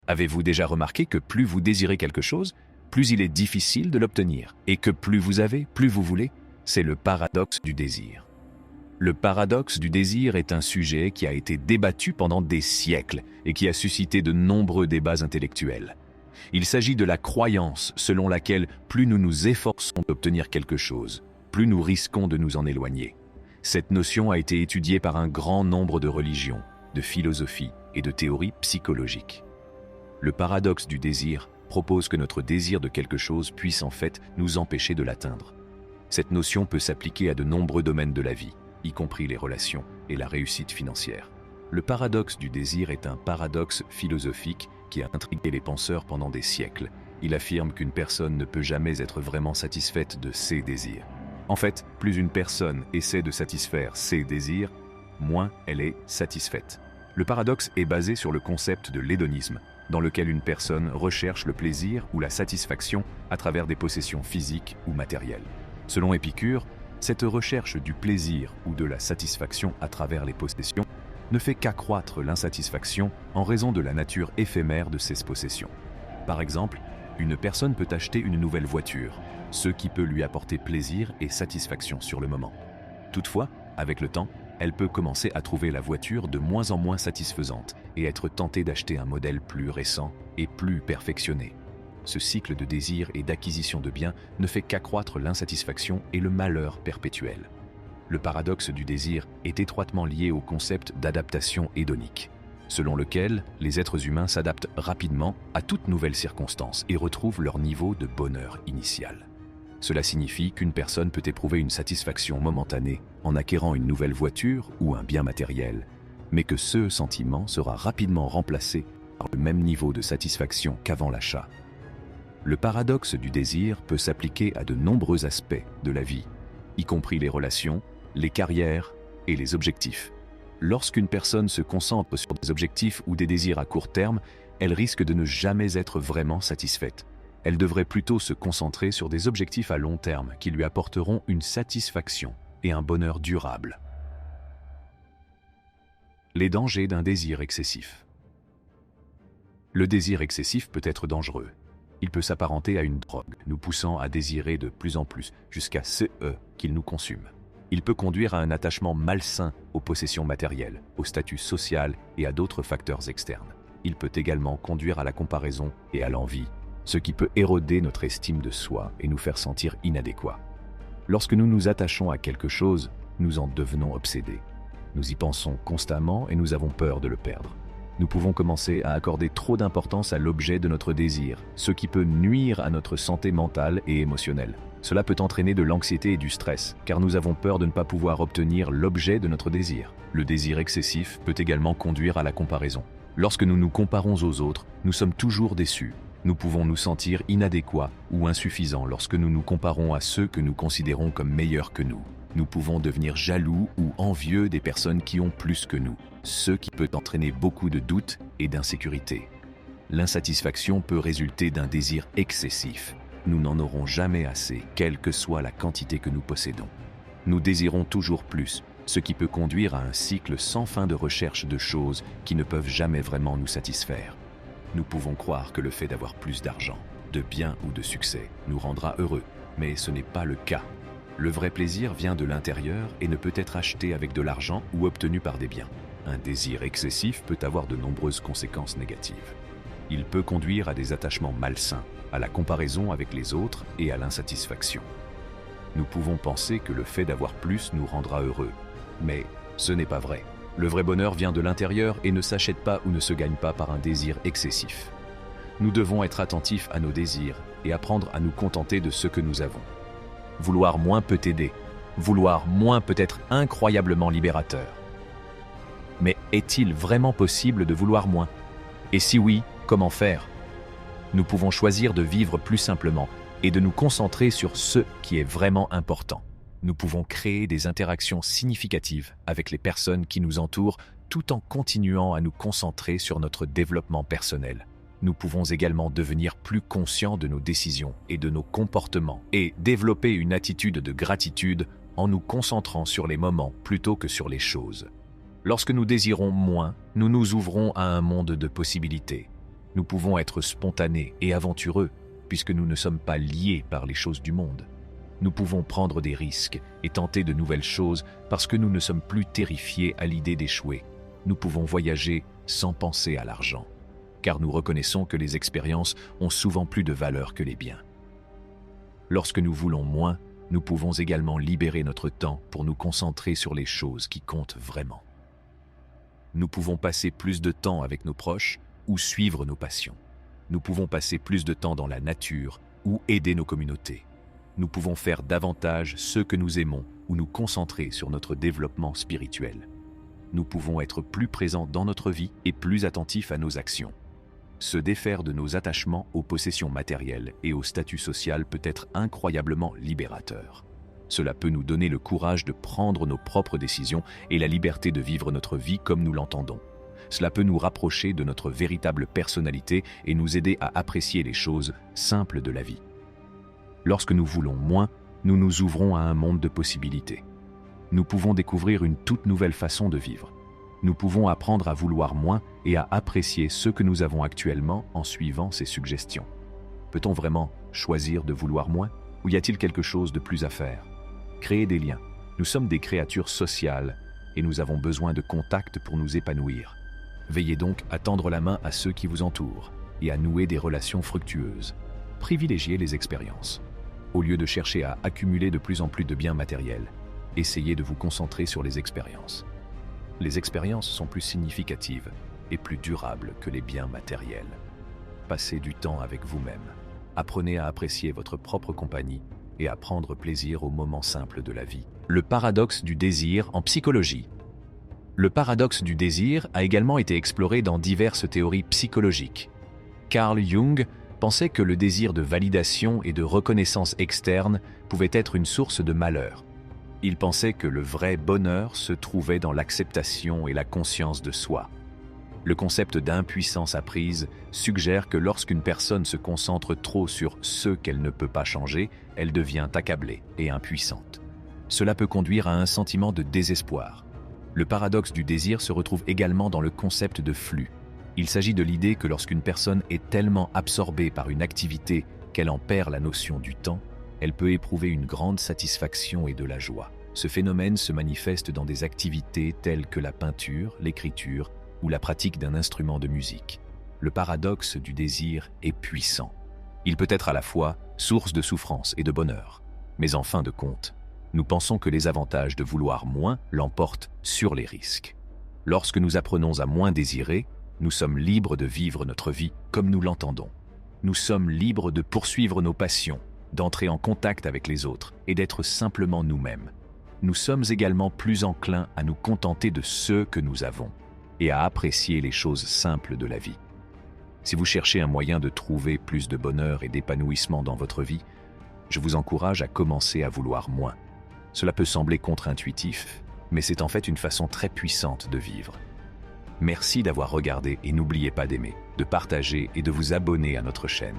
Avez-vous déjà remarqué que plus vous désirez quelque chose, plus il est difficile de l'obtenir, et que plus vous avez, plus vous voulez? C'est le paradoxe du désir. Le paradoxe du désir est un sujet qui a été débattu pendant des siècles et qui a suscité de nombreux débats intellectuels. Il s'agit de la croyance selon laquelle plus nous nous efforçons d'obtenir quelque chose, plus nous risquons de nous en éloigner. Cette notion a été étudiée par un grand nombre de religions, de philosophies et de théories psychologiques. Le paradoxe du désir propose que notre désir de quelque chose puisse en fait nous empêcher de l'atteindre. Cette notion peut s'appliquer à de nombreux domaines de la vie, y compris les relations et la réussite financière. Le paradoxe du désir est un paradoxe philosophique qui a intrigué les penseurs pendant des siècles. Il affirme qu'une personne ne peut jamais être vraiment satisfaite de ses désirs. En fait, plus une personne essaie de satisfaire ses désirs, moins elle est satisfaite. Le paradoxe est basé sur le concept de l'hédonisme, dans lequel une personne recherche le plaisir ou la satisfaction à travers des possessions physiques ou matérielles. Selon Épicure, cette recherche du plaisir ou de la satisfaction à travers les possessions ne fait qu'accroître l'insatisfaction en raison de la nature éphémère de ces possessions. Par exemple, une personne peut acheter une nouvelle voiture, ce qui peut lui apporter plaisir et satisfaction sur le moment. Toutefois, avec le temps, elle peut commencer à trouver la voiture de moins en moins satisfaisante et être tentée d'acheter un modèle plus récent et plus perfectionné. Ce cycle de désir et d'acquisition de biens ne fait qu'accroître l'insatisfaction et le malheur perpétuel. Le paradoxe du désir est étroitement lié au concept d'adaptation hédonique, selon lequel les êtres humains s'adaptent rapidement à toute nouvelle circonstance et retrouvent leur niveau de bonheur initial. Cela signifie qu'une personne peut éprouver une satisfaction momentanée en acquérant une nouvelle voiture ou un bien matériel, mais que ce sentiment sera rapidement remplacé par le même niveau de satisfaction qu'avant l'achat. Le paradoxe du désir peut s'appliquer à de nombreux aspects de la vie, y compris les relations, les carrières et les objectifs. Lorsqu'une personne se concentre sur des objectifs ou des désirs à court terme, elle risque de ne jamais être vraiment satisfaite. Elle devrait plutôt se concentrer sur des objectifs à long terme qui lui apporteront une satisfaction et un bonheur durable. Les dangers d'un désir excessif. Le désir excessif peut être dangereux. Il peut s'apparenter à une drogue, nous poussant à désirer de plus en plus, jusqu'à ce qu'il nous consume. Il peut conduire à un attachement malsain aux possessions matérielles, au statut social et à d'autres facteurs externes. Il peut également conduire à la comparaison et à l'envie, ce qui peut éroder notre estime de soi et nous faire sentir inadéquats. Lorsque nous nous attachons à quelque chose, nous en devenons obsédés. Nous y pensons constamment et nous avons peur de le perdre. Nous pouvons commencer à accorder trop d'importance à l'objet de notre désir, ce qui peut nuire à notre santé mentale et émotionnelle. Cela peut entraîner de l'anxiété et du stress, car nous avons peur de ne pas pouvoir obtenir l'objet de notre désir. Le désir excessif peut également conduire à la comparaison. Lorsque nous nous comparons aux autres, nous sommes toujours déçus. Nous pouvons nous sentir inadéquats ou insuffisants lorsque nous nous comparons à ceux que nous considérons comme meilleurs que nous. Nous pouvons devenir jaloux ou envieux des personnes qui ont plus que nous, ce qui peut entraîner beaucoup de doutes et d'insécurité. L'insatisfaction peut résulter d'un désir excessif. Nous n'en aurons jamais assez, quelle que soit la quantité que nous possédons. Nous désirons toujours plus, ce qui peut conduire à un cycle sans fin de recherche de choses qui ne peuvent jamais vraiment nous satisfaire. Nous pouvons croire que le fait d'avoir plus d'argent, de biens ou de succès nous rendra heureux, mais ce n'est pas le cas. Le vrai plaisir vient de l'intérieur et ne peut être acheté avec de l'argent ou obtenu par des biens. Un désir excessif peut avoir de nombreuses conséquences négatives. Il peut conduire à des attachements malsains, à la comparaison avec les autres et à l'insatisfaction. Nous pouvons penser que le fait d'avoir plus nous rendra heureux, mais ce n'est pas vrai. Le vrai bonheur vient de l'intérieur et ne s'achète pas ou ne se gagne pas par un désir excessif. Nous devons être attentifs à nos désirs et apprendre à nous contenter de ce que nous avons. Vouloir moins peut aider. Vouloir moins peut être incroyablement libérateur. Mais est-il vraiment possible de vouloir moins? Et si oui, comment faire? Nous pouvons choisir de vivre plus simplement et de nous concentrer sur ce qui est vraiment important. Nous pouvons créer des interactions significatives avec les personnes qui nous entourent tout en continuant à nous concentrer sur notre développement personnel. Nous pouvons également devenir plus conscients de nos décisions et de nos comportements et développer une attitude de gratitude en nous concentrant sur les moments plutôt que sur les choses. Lorsque nous désirons moins, nous nous ouvrons à un monde de possibilités. Nous pouvons être spontanés et aventureux, puisque nous ne sommes pas liés par les choses du monde. Nous pouvons prendre des risques et tenter de nouvelles choses parce que nous ne sommes plus terrifiés à l'idée d'échouer. Nous pouvons voyager sans penser à l'argent, car nous reconnaissons que les expériences ont souvent plus de valeur que les biens. Lorsque nous voulons moins, nous pouvons également libérer notre temps pour nous concentrer sur les choses qui comptent vraiment. Nous pouvons passer plus de temps avec nos proches ou suivre nos passions. Nous pouvons passer plus de temps dans la nature ou aider nos communautés. Nous pouvons faire davantage ce que nous aimons ou nous concentrer sur notre développement spirituel. Nous pouvons être plus présents dans notre vie et plus attentifs à nos actions. Se défaire de nos attachements aux possessions matérielles et au statut social peut être incroyablement libérateur. Cela peut nous donner le courage de prendre nos propres décisions et la liberté de vivre notre vie comme nous l'entendons. Cela peut nous rapprocher de notre véritable personnalité et nous aider à apprécier les choses simples de la vie. Lorsque nous voulons moins, nous nous ouvrons à un monde de possibilités. Nous pouvons découvrir une toute nouvelle façon de vivre. Nous pouvons apprendre à vouloir moins et à apprécier ce que nous avons actuellement en suivant ces suggestions. Peut-on vraiment choisir de vouloir moins, ou y a-t-il quelque chose de plus à faire? Créer des liens. Nous sommes des créatures sociales et nous avons besoin de contact pour nous épanouir. Veillez donc à tendre la main à ceux qui vous entourent et à nouer des relations fructueuses. Privilégiez les expériences. Au lieu de chercher à accumuler de plus en plus de biens matériels, essayez de vous concentrer sur les expériences. Les expériences sont plus significatives et plus durables que les biens matériels. Passez du temps avec vous-même. Apprenez à apprécier votre propre compagnie et à prendre plaisir aux moments simples de la vie. Le paradoxe du désir en psychologie. Le paradoxe du désir a également été exploré dans diverses théories psychologiques. Carl Jung pensait que le désir de validation et de reconnaissance externe pouvait être une source de malheur. Il pensait que le vrai bonheur se trouvait dans l'acceptation et la conscience de soi. Le concept d'impuissance apprise suggère que lorsqu'une personne se concentre trop sur ce qu'elle ne peut pas changer, elle devient accablée et impuissante. Cela peut conduire à un sentiment de désespoir. Le paradoxe du désir se retrouve également dans le concept de flux. Il s'agit de l'idée que lorsqu'une personne est tellement absorbée par une activité qu'elle en perd la notion du temps, elle peut éprouver une grande satisfaction et de la joie. Ce phénomène se manifeste dans des activités telles que la peinture, l'écriture ou la pratique d'un instrument de musique. Le paradoxe du désir est puissant. Il peut être à la fois source de souffrance et de bonheur. Mais en fin de compte, nous pensons que les avantages de vouloir moins l'emportent sur les risques. Lorsque nous apprenons à moins désirer, nous sommes libres de vivre notre vie comme nous l'entendons. Nous sommes libres de poursuivre nos passions, d'entrer en contact avec les autres et d'être simplement nous-mêmes. Nous sommes également plus enclins à nous contenter de ce que nous avons et à apprécier les choses simples de la vie. Si vous cherchez un moyen de trouver plus de bonheur et d'épanouissement dans votre vie, je vous encourage à commencer à vouloir moins. Cela peut sembler contre-intuitif, mais c'est en fait une façon très puissante de vivre. Merci d'avoir regardé et n'oubliez pas d'aimer, de partager et de vous abonner à notre chaîne.